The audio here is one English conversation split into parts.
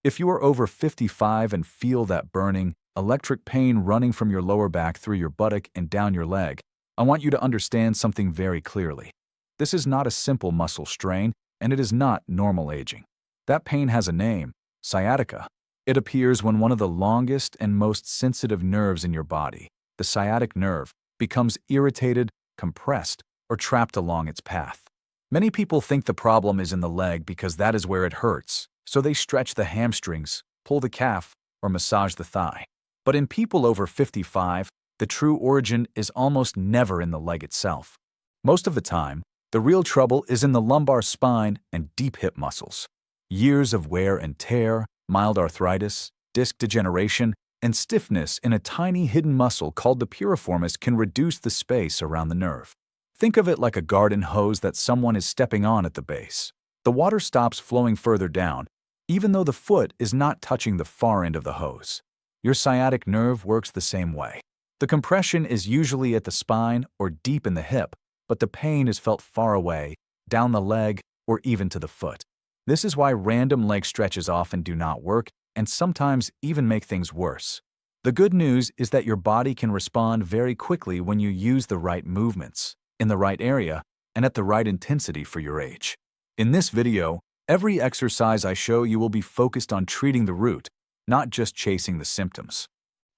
If you are over 55 and feel that burning, electric pain running from your lower back through your buttock and down your leg, I want you to understand something very clearly. This is not a simple muscle strain, and it is not normal aging. That pain has a name: sciatica. It appears when one of the longest and most sensitive nerves in your body, the sciatic nerve, becomes irritated, compressed, or trapped along its path. Many people think the problem is in the leg because that is where it hurts, so they stretch the hamstrings, pull the calf, or massage the thigh. But in people over 55, the true origin is almost never in the leg itself. Most of the time, the real trouble is in the lumbar spine and deep hip muscles. Years of wear and tear, mild arthritis, disc degeneration, and stiffness in a tiny hidden muscle called the piriformis can reduce the space around the nerve. Think of it like a garden hose that someone is stepping on at the base. The water stops flowing further down, even though the foot is not touching the far end of the hose. Your sciatic nerve works the same way. The compression is usually at the spine or deep in the hip, but the pain is felt far away, down the leg, or even to the foot. This is why random leg stretches often do not work and sometimes even make things worse. The good news is that your body can respond very quickly when you use the right movements, in the right area, and at the right intensity for your age. In this video, every exercise I show you will be focused on treating the root, not just chasing the symptoms.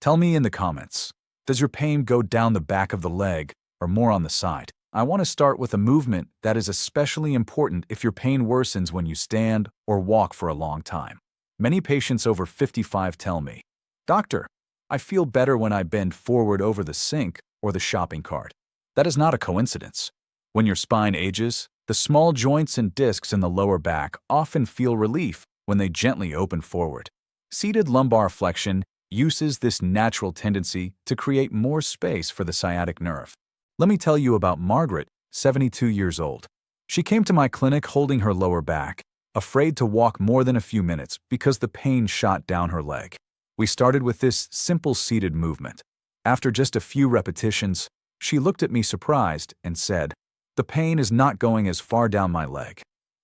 Tell me in the comments, does your pain go down the back of the leg or more on the side? I want to start with a movement that is especially important if your pain worsens when you stand or walk for a long time. Many patients over 55 tell me, "Doctor, I feel better when I bend forward over the sink or the shopping cart." That is not a coincidence. When your spine ages, the small joints and discs in the lower back often feel relief when they gently open forward. Seated lumbar flexion uses this natural tendency to create more space for the sciatic nerve. Let me tell you about Margaret, 72 years old. She came to my clinic holding her lower back, afraid to walk more than a few minutes because the pain shot down her leg. We started with this simple seated movement. After just a few repetitions, she looked at me surprised and said, "The pain is not going as far down my leg."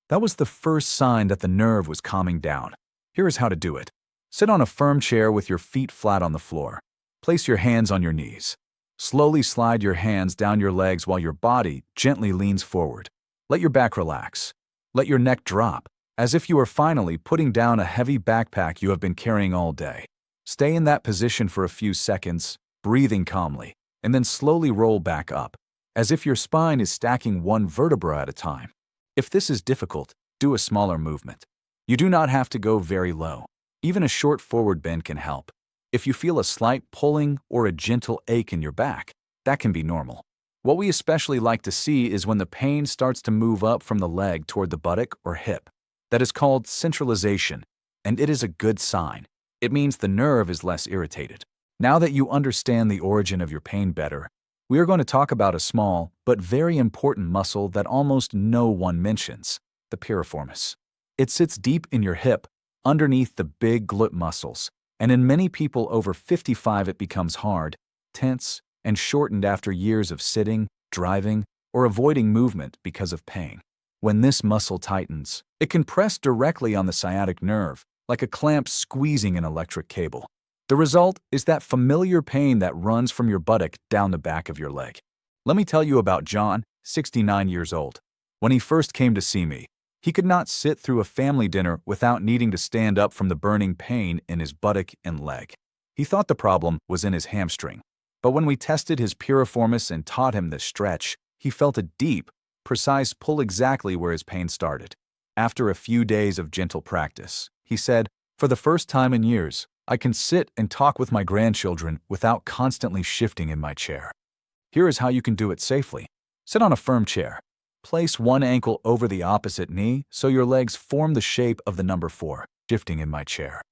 That was the first sign that the nerve was calming down. Here is how to do it. Sit on a firm chair with your feet flat on the floor. Place your hands on your knees. Slowly slide your hands down your legs while your body gently leans forward. Let your back relax. Let your neck drop, as if you are finally putting down a heavy backpack you have been carrying all day. Stay in that position for a few seconds, breathing calmly, and then slowly roll back up, as if your spine is stacking one vertebra at a time. If this is difficult, do a smaller movement. You do not have to go very low. Even a short forward bend can help. If you feel a slight pulling or a gentle ache in your back, that can be normal. What we especially like to see is when the pain starts to move up from the leg toward the buttock or hip. That is called centralization, and it is a good sign. It means the nerve is less irritated. Now that you understand the origin of your pain better, we are going to talk about a small but very important muscle that almost no one mentions, the piriformis. It sits deep in your hip, underneath the big glute muscles, and in many people over 55 it becomes hard, tense, and shortened after years of sitting, driving, or avoiding movement because of pain. When this muscle tightens, it can press directly on the sciatic nerve, like a clamp squeezing an electric cable. The result is that familiar pain that runs from your buttock down the back of your leg. Let me tell you about John, 69 years old. When he first came to see me, he could not sit through a family dinner without needing to stand up from the burning pain in his buttock and leg. He thought the problem was in his hamstring. But when we tested his piriformis and taught him this stretch, he felt a deep, precise pull exactly where his pain started. After a few days of gentle practice, he said, "For the first time in years, I can sit and talk with my grandchildren without constantly shifting in my chair." Here is how you can do it safely. Sit on a firm chair. Place one ankle over the opposite knee so your legs form the shape of the number 4, shifting in my chair.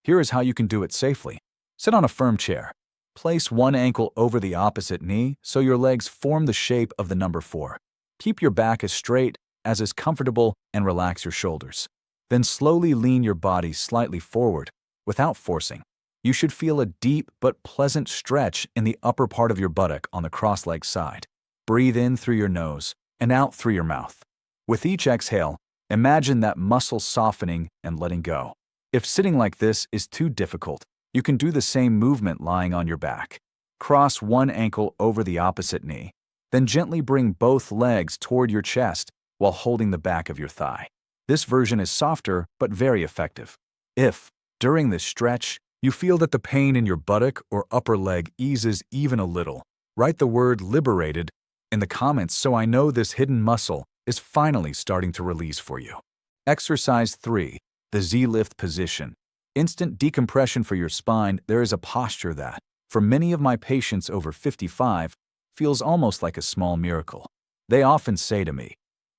Here is how you can do it safely. Sit on a firm chair. Place one ankle over the opposite knee so your legs form the shape of the number 4. Keep your back as straight as is comfortable and relax your shoulders. Then slowly lean your body slightly forward without forcing. You should feel a deep but pleasant stretch in the upper part of your buttock on the cross-leg side. Breathe in through your nose and out through your mouth. With each exhale, imagine that muscle softening and letting go. If sitting like this is too difficult, you can do the same movement lying on your back. Cross one ankle over the opposite knee, then gently bring both legs toward your chest while holding the back of your thigh. This version is softer but very effective. If, during this stretch, you feel that the pain in your buttock or upper leg eases even a little, write the word liberated in the comments so I know this hidden muscle is finally starting to release for you. Exercise 3. The Z-lift position. Instant decompression for your spine. There is a posture that, for many of my patients over 55, feels almost like a small miracle. They often say to me,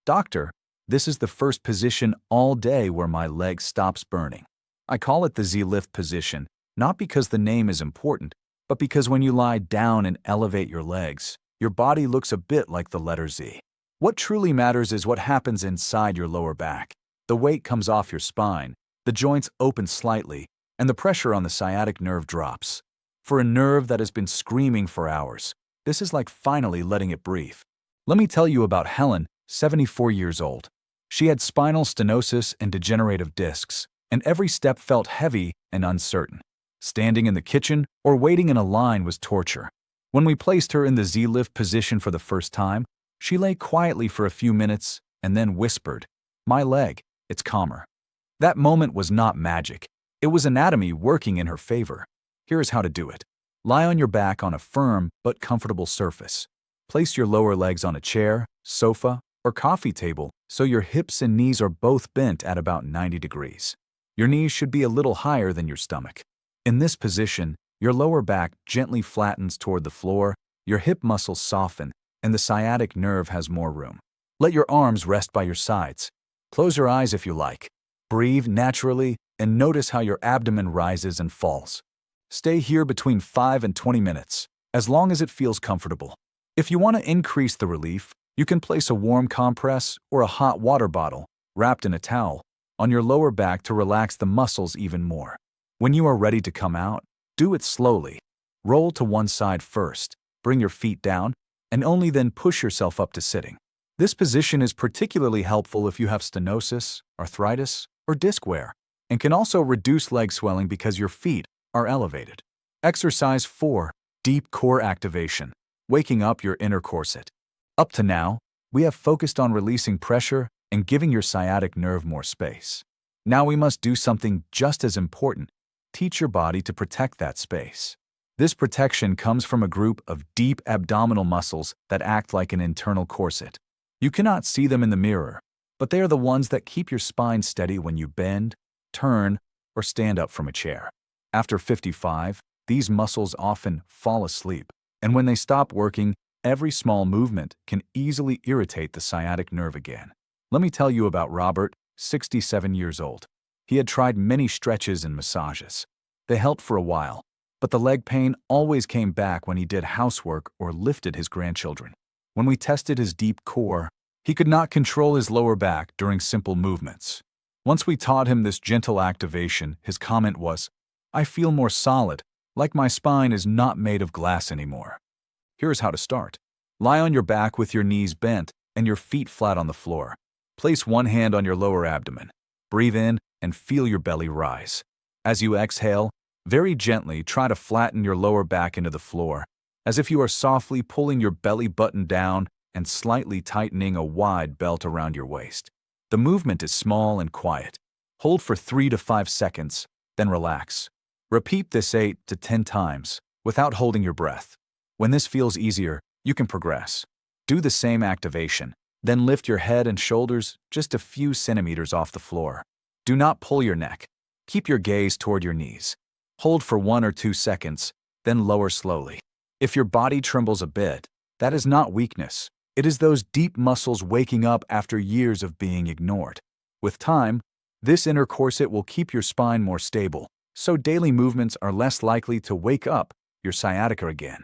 "Doctor, this is the first position all day where my leg stops burning." I call it the Z-lift position, not because the name is important, but because when you lie down and elevate your legs, your body looks a bit like the letter Z. What truly matters is what happens inside your lower back. The weight comes off your spine, the joints open slightly, and the pressure on the sciatic nerve drops. For a nerve that has been screaming for hours, this is like finally letting it breathe. Let me tell you about Helen, 74 years old. She had spinal stenosis and degenerative discs, and every step felt heavy and uncertain. Standing in the kitchen or waiting in a line was torture. When we placed her in the Z-lift position for the first time, she lay quietly for a few minutes and then whispered, "My leg, it's calmer." That moment was not magic. It was anatomy working in her favor. Here is how to do it. Lie on your back on a firm but comfortable surface. Place your lower legs on a chair, sofa, or coffee table so your hips and knees are both bent at about 90 degrees. Your knees should be a little higher than your stomach. In this position, your lower back gently flattens toward the floor, your hip muscles soften, and the sciatic nerve has more room. Let your arms rest by your sides. Close your eyes if you like. Breathe naturally and notice how your abdomen rises and falls. Stay here between 5 and 20 minutes, as long as it feels comfortable. If you want to increase the relief, you can place a warm compress or a hot water bottle, wrapped in a towel, on your lower back to relax the muscles even more. When you are ready to come out, do it slowly. Roll to one side first, bring your feet down, and only then push yourself up to sitting. This position is particularly helpful if you have stenosis, arthritis, or disc wear, and can also reduce leg swelling because your feet are elevated. Exercise 4. Deep core activation. Waking up your inner corset. Up to now, we have focused on releasing pressure and giving your sciatic nerve more space. Now we must do something just as important. Teach your body to protect that space. This protection comes from a group of deep abdominal muscles that act like an internal corset. You cannot see them in the mirror, but they are the ones that keep your spine steady when you bend, turn, or stand up from a chair. After 55, these muscles often fall asleep, and when they stop working, every small movement can easily irritate the sciatic nerve again. Let me tell you about Robert, 67 years old. He had tried many stretches and massages. They helped for a while, but the leg pain always came back when he did housework or lifted his grandchildren. When we tested his deep core, he could not control his lower back during simple movements. Once we taught him this gentle activation, his comment was, "I feel more solid, like my spine is not made of glass anymore." Here's how to start. Lie on your back with your knees bent and your feet flat on the floor. Place one hand on your lower abdomen. Breathe in and feel your belly rise. As you exhale, very gently try to flatten your lower back into the floor, as if you are softly pulling your belly button down and slightly tightening a wide belt around your waist. The movement is small and quiet. Hold for 3 to 5 seconds, then relax. Repeat this 8 to 10 times without holding your breath. When this feels easier, you can progress. Do the same activation, then lift your head and shoulders just a few centimeters off the floor. Do not pull your neck. Keep your gaze toward your knees. Hold for 1 or 2 seconds, then lower slowly. If your body trembles a bit, that is not weakness. It is those deep muscles waking up after years of being ignored. With time, this inner corset will keep your spine more stable, so daily movements are less likely to wake up your sciatica again.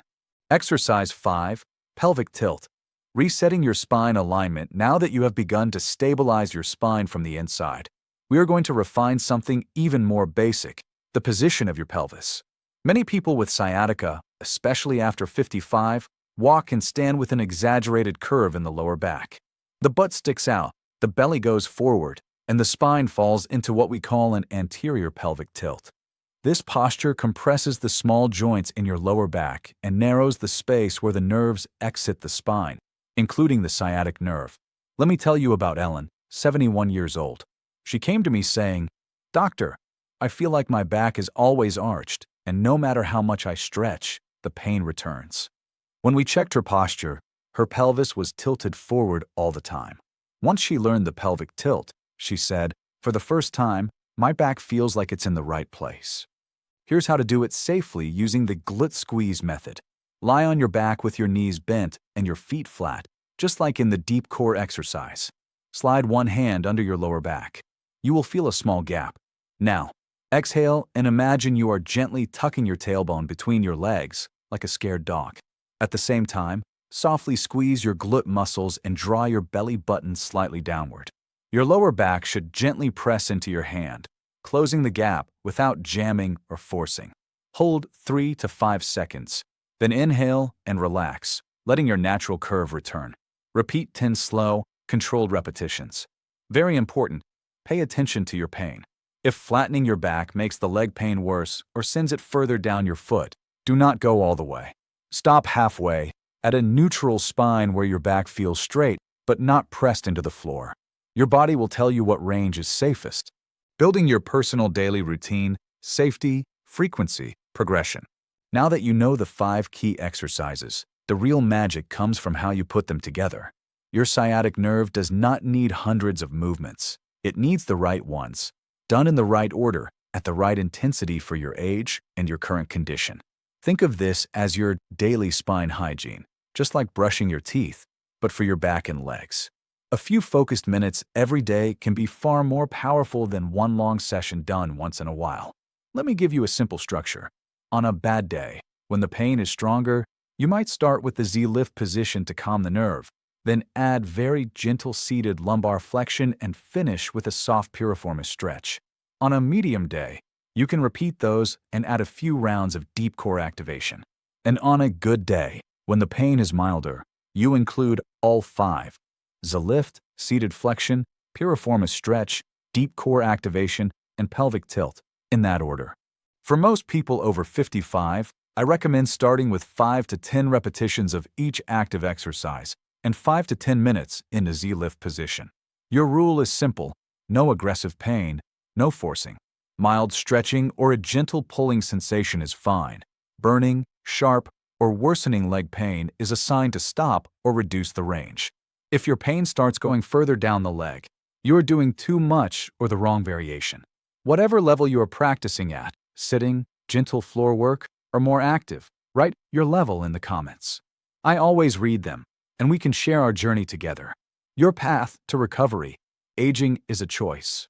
Exercise 5. Pelvic tilt. Resetting your spine alignment. Now that you have begun to stabilize your spine from the inside, we are going to refine something even more basic, the position of your pelvis. Many people with sciatica, especially after 55, walk and stand with an exaggerated curve in the lower back. The butt sticks out, the belly goes forward, and the spine falls into what we call an anterior pelvic tilt. This posture compresses the small joints in your lower back and narrows the space where the nerves exit the spine, including the sciatic nerve. Let me tell you about Ellen, 71 years old. She came to me saying, "Doctor, I feel like my back is always arched, and no matter how much I stretch, the pain returns." When we checked her posture, her pelvis was tilted forward all the time. Once she learned the pelvic tilt, she said, "For the first time, my back feels like it's in the right place." Here's how to do it safely using the glut squeeze method. Lie on your back with your knees bent and your feet flat, just like in the deep core exercise. Slide one hand under your lower back. You will feel a small gap. Now, exhale and imagine you are gently tucking your tailbone between your legs, like a scared dog. At the same time, softly squeeze your glut muscles and draw your belly button slightly downward. Your lower back should gently press into your hand, closing the gap without jamming or forcing. Hold 3 to 5 seconds, then inhale and relax, letting your natural curve return. Repeat 10 slow, controlled repetitions. Very important, pay attention to your pain. If flattening your back makes the leg pain worse or sends it further down your foot, do not go all the way. Stop halfway, at a neutral spine where your back feels straight but not pressed into the floor. Your body will tell you what range is safest. Building your personal daily routine, safety, frequency, progression. Now that you know the 5 key exercises, the real magic comes from how you put them together. Your sciatic nerve does not need hundreds of movements. It needs the right ones, done in the right order, at the right intensity for your age and your current condition. Think of this as your daily spine hygiene, just like brushing your teeth, but for your back and legs. A few focused minutes every day can be far more powerful than one long session done once in a while. Let me give you a simple structure. On a bad day, when the pain is stronger, you might start with the Z-lift position to calm the nerve, then add very gentle seated lumbar flexion and finish with a soft piriformis stretch. On a medium day, you can repeat those and add a few rounds of deep core activation. And on a good day, when the pain is milder, you include all 5. Z-lift, seated flexion, piriformis stretch, deep core activation, and pelvic tilt, in that order. For most people over 55, I recommend starting with 5 to 10 repetitions of each active exercise and 5 to 10 minutes in the Z-lift position. Your rule is simple: no aggressive pain, no forcing. Mild stretching or a gentle pulling sensation is fine. Burning, sharp, or worsening leg pain is a sign to stop or reduce the range. If your pain starts going further down the leg, you're doing too much or the wrong variation. Whatever level you are practicing at, sitting, gentle floor work, or more active, write your level in the comments. I always read them, and we can share our journey together. Your path to recovery. Aging is a choice.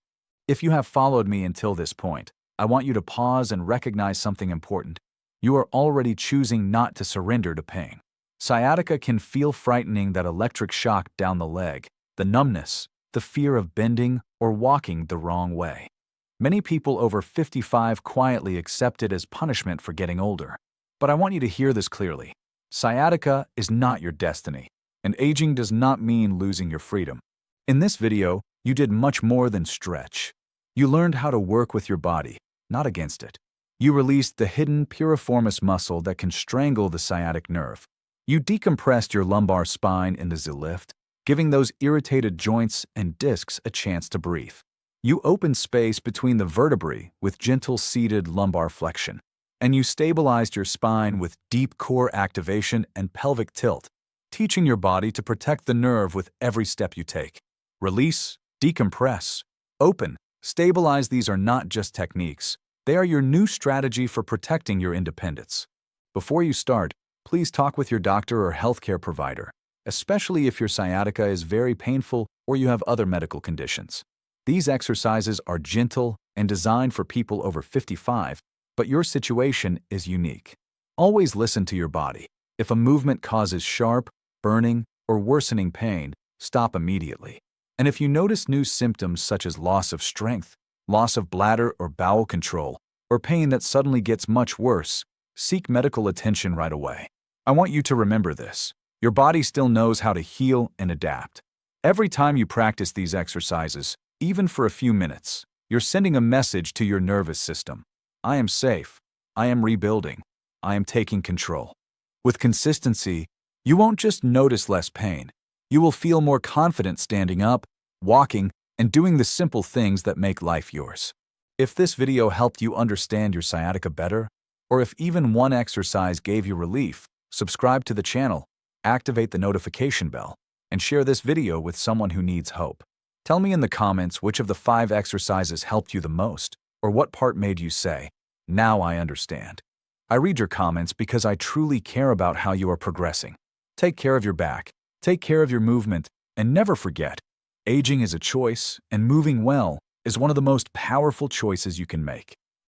If you have followed me until this point, I want you to pause and recognize something important. You are already choosing not to surrender to pain. Sciatica can feel frightening, that electric shock down the leg, the numbness, the fear of bending or walking the wrong way. Many people over 55 quietly accept it as punishment for getting older. But I want you to hear this clearly. Sciatica is not your destiny, and aging does not mean losing your freedom. In this video, you did much more than stretch. You learned how to work with your body, not against it. You released the hidden piriformis muscle that can strangle the sciatic nerve. You decompressed your lumbar spine in the Z-lift, giving those irritated joints and discs a chance to breathe. You opened space between the vertebrae with gentle seated lumbar flexion. And you stabilized your spine with deep core activation and pelvic tilt, teaching your body to protect the nerve with every step you take. Release, decompress, open, stabilize. These are not just techniques. They are your new strategy for protecting your independence. Before you start, please talk with your doctor or healthcare provider, especially if your sciatica is very painful or you have other medical conditions. These exercises are gentle and designed for people over 55, but your situation is unique. Always listen to your body. If a movement causes sharp, burning, or worsening pain, stop immediately. And if you notice new symptoms such as loss of strength, loss of bladder or bowel control, or pain that suddenly gets much worse, seek medical attention right away. I want you to remember this. Your body still knows how to heal and adapt. Every time you practice these exercises, Even for a few minutes, you're sending a message to your nervous system. I am safe. I am rebuilding. I am taking control. With consistency, you won't just notice less pain. You will feel more confident standing up, walking, and doing the simple things that make life yours. If this video helped you understand your sciatica better, or if even one exercise gave you relief, subscribe to the channel, activate the notification bell, and share this video with someone who needs hope. Tell me in the comments which of the 5 exercises helped you the most, or what part made you say, "Now I understand." I read your comments because I truly care about how you are progressing. Take care of your back, take care of your movement, and never forget, aging is a choice, and moving well is one of the most powerful choices you can make.